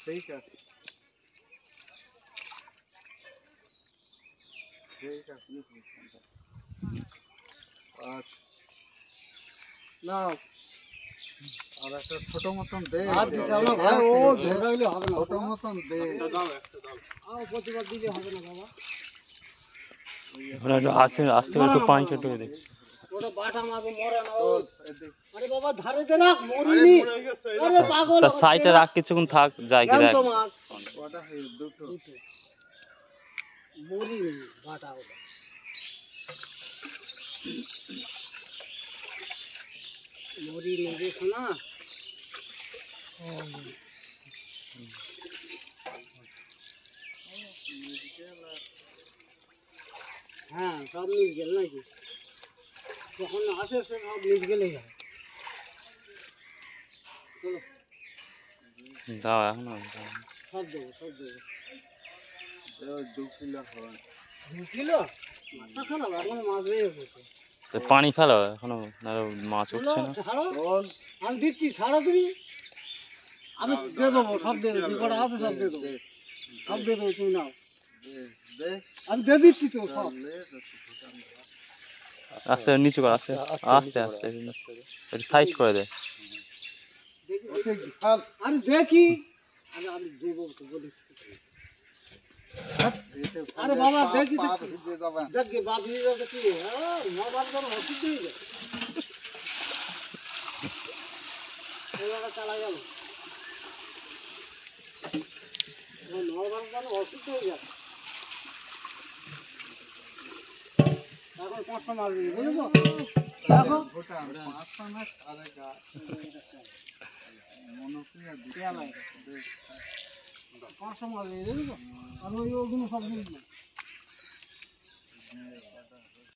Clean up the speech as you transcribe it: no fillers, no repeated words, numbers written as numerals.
ঠিক আছে ঠিক আছে নাও আর একটা ছোট মতন দে ভাই ও ধরাইলে হবে না ছোট মতন দে দাও একটা দাও আও প্রতিবার দিলে হবে না বাবা ওরা আস্তে আস্তে একটু পানি ছোট দে ওটা বাটা মাগো মরে না ও আরে বাবা ধারে দে না মরিনি আরে পাগল তা সাইডে রাখ কিছুক্ষণ থাক যাই কি দেখ ওটা হই দুটো মরিনি বাটা ওটা মরি নেবে শোনা হ্যাঁ সব মিল গেল নাকি যখন আসে সে সব মিল গেলে যায় চলো দাও এখন সব দেবো 2 কিলো হবে 2 কিলো মাথা খারাপ এখন মাছ বেয়ে গেছে তো পানি ফেলো এখনো মাছ উঠছে না আমি দিচ্ছি ছাড়ো তুমি আমি দিয়ে দেবো সব দিয়ে দেবো কটা আছে সব দিয়ে দেবো সব দিয়ে দেবো তুমি নাও আমি দিয়ে দিচ্ছি তো সব আস্তে নিচু কর আস্তে আস্তে আস্তে একটু সাইড করে দে আমি দেখি আমি দেবো তো বলিস আরে বাবা দেখি দেখি বাপ নিয়ে যাবে কি হ্যাঁ নবার করে ওষুধ দিয়ে যায় এলাকা চালা গেল নবার করে ওষুধ দিয়ে যায় এখন 500 মারবি বুঝলো দেখো 500 না আরে গা মনোপ্রিয়া দিতে আমার 500 মারবি বুঝলো আর ওই ওগুলো সব নিয়ে